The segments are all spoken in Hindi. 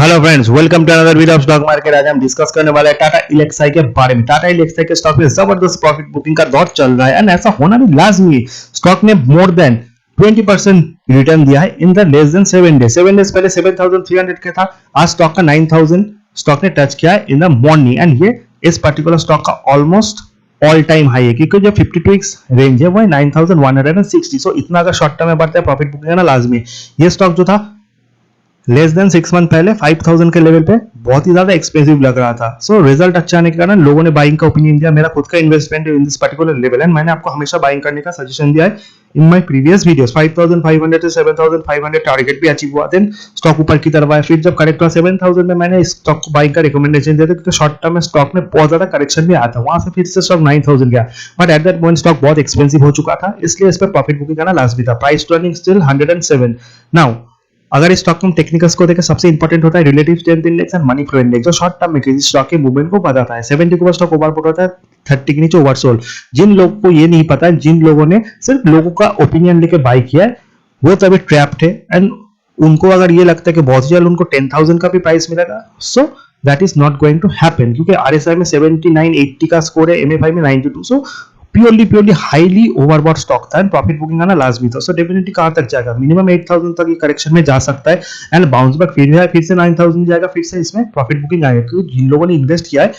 Hello friends, welcome to another video of stock market. आज हम डिस्कस करने वाले हैं टाटा इलेक्साई के बारे में। टाटा इलेक्साई के स्टॉक में जबरदस्त प्रॉफिट बुकिंग का दौर चल रहा है एंड ऐसा होना भी लाजमी है। स्टॉक ने मोर देन 20% रिटर्न दिया है in the less than 7 days. 7 days पहले 7300 के था, आज स्टॉक का 9000 स्टॉक ने टच किया है इन द मॉर्निंग एंड ये इस पर्टिकुलर स्टॉक का ऑलमोस्ट ऑल टाइम हाई है, क्योंकि जो 52 वीक्स रेंज है वो है 9160। सो इतना अगर शॉर्ट टर्म में बढ़ता है प्रॉफिट बुकिंग करना लाजमी है। ये स्टॉक जो था लेस देन 6 मंथ पहले 5000 के लेवल पे बहुत ही ज्यादा एक्सपेंसिव लग रहा था। सो रिजल्ट अच्छा आने के कारण लोगों ने बाइंग का ओपिनियन दिया। मेरा खुद का investment in this particular level and मैंने आपको हमेशा बाइंग करने का सजेशन दिया है इन माय प्रीवियस वीडियोस। 5500 से 7500 टारगेट भी अचीव हुआ, देन स्टॉक ऊपर की तरफ आया। फिर जब करेक्ट हुआ 7000 में मैंने इस स्टॉक को बाइंग का रिकमेंडेशन दिया था, क्योंकि शॉर्ट टर्म में स्टॉक में बहुत ज्यादा करेक्शन भी आया था। वहां से फिर से स्टॉक 9000 गया, but at that point stock बहुत एक्सपेंसिव हो चुका था, इसलिए इस पर प्रॉफिट बुकिंग करना लाजमी था। Price to earning still 107। Now अगर इस स्टॉक में टेक्निकल्स को देखें, सबसे इंपॉर्टेंट होता है relative strength index and money flow index, जो शॉर्ट टर्म में किसी स्टॉक के मूवमेंट को बताता है। 70 के ऊपर स्टॉक ओवरबॉट होता है, 30 के नीचे ओवरसोल्ड। जिन लोगों को ये नहीं पता है, जिन लोगों ने सिर्फ लोगों का ओपिनियन लेके बाय किया है, वो तभी ट्रैप्ड है। एंड उनको अगर ये लगता है कि बहुत जल्द उनको 10,000 का भी प्राइस मिलेगा, so that is not going to happen, क्योंकि आरएसआई में 79 80 का स्कोर है, एमएफआई में 92। So purely highly overbought stock था एंड प्रॉफिट बुकिंग आना लाजमी था। सो डेफिनेटली कहां तक जाएगा, मिनिमम 8000 तक ये करेक्शन में जा सकता है एंड बाउंस बैक फिर से 9000 जाएगा, फिर से इसमें प्रॉफिट बुकिंग आएगा। क्योंकि जिन लोगों ने इन्वेस्ट किया है,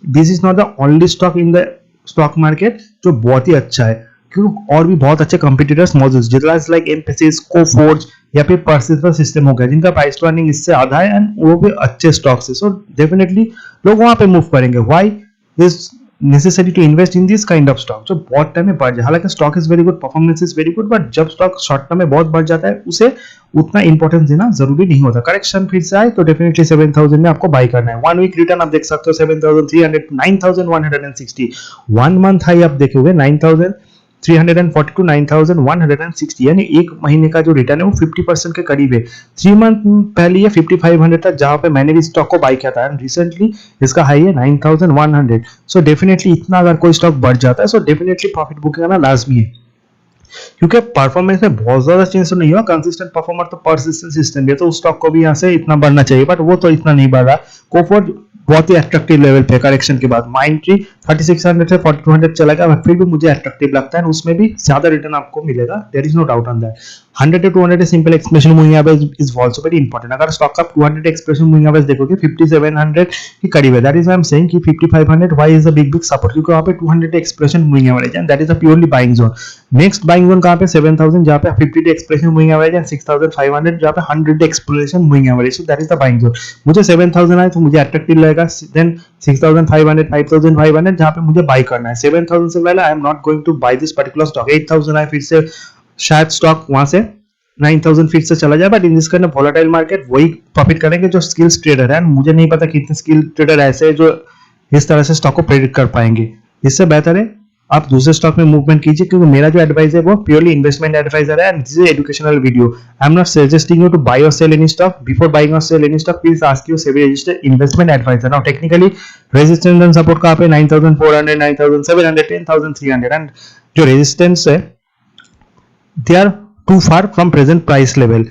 this is not the only stock in the stock market जो बहुत ही अच्छा है, क्योंकि और भी बहुत अच्छे कंपटीटर्स मौजूद है, जितना लाइक एम्फेसिस, कोफोर्ज या फिर पर्सिस्टेंस सिस्टम हो गया, जिनका प्राइस टू अर्निंग इससे आधा है एंड वो भी अच्छे स्टॉक्स है। सो डेफिनेटली लोग वहां पे मूव करेंगे। Why is necessary to invest in this kind of stock जो बहुत टाइम में बढ़ जाए। हालांकि stock is very good, performance is very good, but जब स्टॉक शॉर्ट टर्म में बहुत बढ़ जाता है, उसे उतना इंपॉर्टेंस देना जरूरी नहीं होता। करेक्शन फिर से आए तो डेफिनेटली 7000 में आपको बाय करना है। 1 वीक रिटर्न आप देख सकते हो 7300 to 9160। 1 मंथ हाई आप देखे हुए 9340 to 9160, यानी एक महीने का जो रिटर्न है वो 50% के करीब है। 3 मंथ पहले ये 5500 था, जहां पे मैंने भी स्टॉक को बाय किया था एंड रिसेंटली इसका हाई है 9100। सो डेफिनेटली इतना अगर कोई स्टॉक बढ़ जाता है, सो डेफिनेटली प्रॉफिट बुकिंग करना लाजमी है, क्योंकि परफॉर्मेंस में बहुत ज्यादा चेंज तो नहीं हुआ। कंसिस्टेंट परफॉर्मर तो पर्सिस्टेंट सिस्टम है, तो उस स्टॉक को भी यहाँ से इतना बढ़ना चाहिए, बट वो तो इतना नहीं बढ़ रहा। कोफोर्ज बहुत ही अट्रैक्टिव लेवल पे करेक्शन के बाद, माइंड ट्री 3600 से 4200 चला गया, फिर भी मुझे अट्रैक्टिव लगता है, उसमें भी ज्यादा रिटर्न आपको मिलेगा, there is no doubt on that. 100 to 200 simple expression moving average is also very important. अगर स्टॉक का 200 एक्सप्रेशन मूविंग एवरेज देखोगे 5700 के करीब है, that is why I am saying कि 5500 why is a big support, क्योंकि वहां पे 200 expression moving average and that is a purely buying zone. Next buying zone कहां पे 7000, जहां पे 50 एक्सप्रेशन मूविंग एवरेज एंड 6500, जहां पे 100 expression moving average, so that is the buying zone. मुझे 7000 आए तो मुझे अट्रैक्टिव लगेगा, देन 6500 5500 जहां पे मुझे बाय करना है। 7000 से पहले I am not going to buy this particular stock. 8000 आए, फिर से शायद स्टॉक वहां से 9000 फिर से चला जाए, but in this kind of volatile market वही प्रॉफिट करेंगे जो स्किल्स ट्रेडर है। मुझे नहीं पता कितने स्किल ट्रेडर ऐसे हैं जो इस तरह से स्टॉक को प्रेडिक्ट कर पाएंगे। इससे बेहतर है आप दूसरे स्टॉक में मूवमेंट कीजिए, क्योंकि मेरा जो एडवाइस है वो प्योरली इन्वेस्टमेंट एडवाइजर है and this is educational video. I am not suggesting you to buy और sell any stock. Before buying और sell any stock, please ask your SEBI registered investment advisor. Now technically resistance and support कहां पे 9400, 9700, 10300 एंड जो रेजिस्टेंस है they are too far from present price level.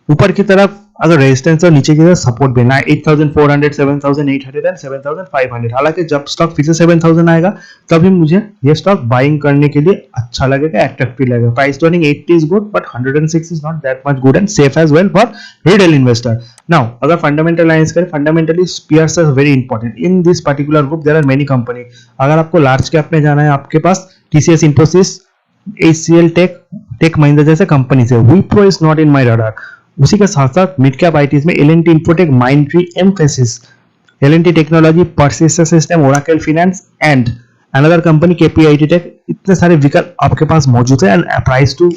ऊपर की तरफ अगर रेजिस्टेंस और नीचे की तरफ सपोर्ट देना है 8400, 7800 एंड 7500। हालांकि जब स्टॉक फिर से 7000 आएगा तभी मुझे ये स्टॉक बाइंग करने के लिए अच्छा लगेगा, अट्रैक्टिव लगेगा। Price to earning 80 is good, but 106 is not that much good and safe as well for retail investor. Now अगर फंडामेंटल एनालिसिस करें, fundamentally peers are very important in this particular group. there are many company। अगर आपको लार्ज कैप में जाना है, आपके पास TCS, Infosys, HCL tech Mahindra जैसे कंपनी से। Wipro is not in my radar. उसी के साथ साथ मिड कैप आईटीज में L and T infotech, Mindtree, Mphasis, L and T technology, persistence system, Oracle finance and another company KPIT tech, इतने सारे विकल्प आपके पास मौजूद है and price to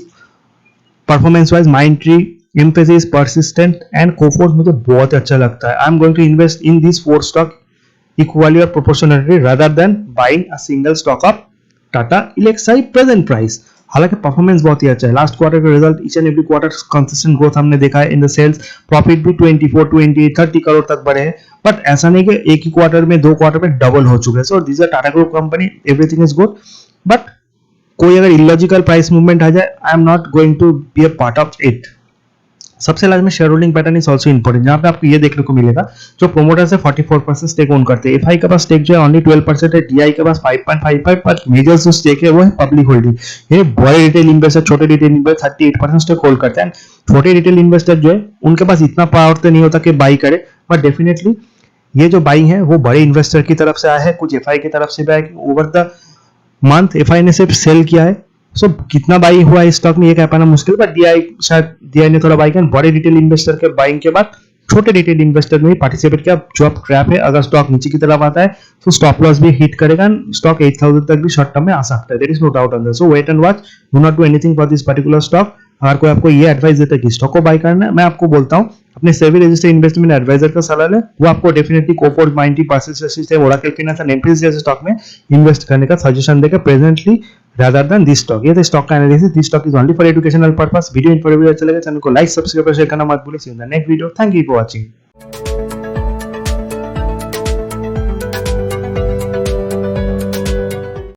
performance wise Mindtree, Mphasis, persistent and Coforge मुझे बहुत अच्छा लगता है। I am going to invest in this 4 stock equally or proportionally rather than buying a single stock of Tata Elxsi present price. हालांकि परफॉर्मेंस बहुत ही अच्छा है। लास्ट क्वार्टर का result each and every quarter consistent growth हमने देखा है इन द सेल्स। प्रॉफिट भी 24, 28, 30 करोड़ तक बढ़े हैं, बट ऐसा नहीं कि एक ही क्वार्टर में 2 क्वार्टर में डबल हो चुके हैं। So this are Tata group company, everything is good, but कोई अगर इलॉजिकल प्राइस मूवमेंट आ जाए, I am not going to be a part of it. सबसे लास्ट में share holding pattern is also important, जहाँ पे आपको ये देखने को मिलेगा जो प्रोमोटर्स है 44% स्टेक ओन करते हैं, एफआई के पास स्टेक जो है ओनली 12% है, डीआई के पास 5.55, पर मेजर जो स्टेक है वो है पब्लिक होल्डिंग। ये बड़े रिटेल इन्वेस्टर, छोटे रिटेल इन्वेस्टर 38% स्टेक होल्ड करते हैं। छोटे रिटेल इन्वेस्टर जो है उनके पास इतना पावर तो नहीं होता कि बाई करे, बट डेफिनेटली ये जो बाई है वो बड़े इन्वेस्टर की तरफ से आया है, कुछ एफआई की तरफ से भी आया है। ओवर द मंथ एफआई ने सिर्फ सेल किया है, सो कितना बाई हुआ इस स्टॉक में ये कह पाना मुश्किल, बट डीआई शायद डीआई ने थोड़ा बाई किया। बड़े रिटेल इन्वेस्टर के बाइंग के बाद छोटे रिटेल इन्वेस्टर ने भी पार्टिसिपेट किया। जो अब ट्रैप है, अगर स्टॉक नीचे की तरफ आता है तो स्टॉप लॉस भी हिट करेगा, स्टॉक 8000 तक भी शॉर्ट टर्म में आ सकता है, there is no doubt on that. So wait and watch, do not do anything for this particular stock. अगर कोई आपको ये एडवाइस देता है कि स्टॉक को बाय करना है, मैं आपको बोलता हूँ अपने सेबी रजिस्टर्ड इन्वेस्टमेंट एडवाइजर का सलाह लें, वो आपको डेफिनेटली कोफोर्ज 90% से ओरेकल फिनांस एंड एमफिस जैसे स्टॉक में इन्वेस्ट करने का सजेशन देगा presently rather than this stock। ये तो स्टॉक का analysis, this stock is only for educational purpose. Video informative अच्छा लगे चैनल को लाइक सब्सक्राइब और शेयर करना मत भूलिए। See you in the next video, thank you for watching.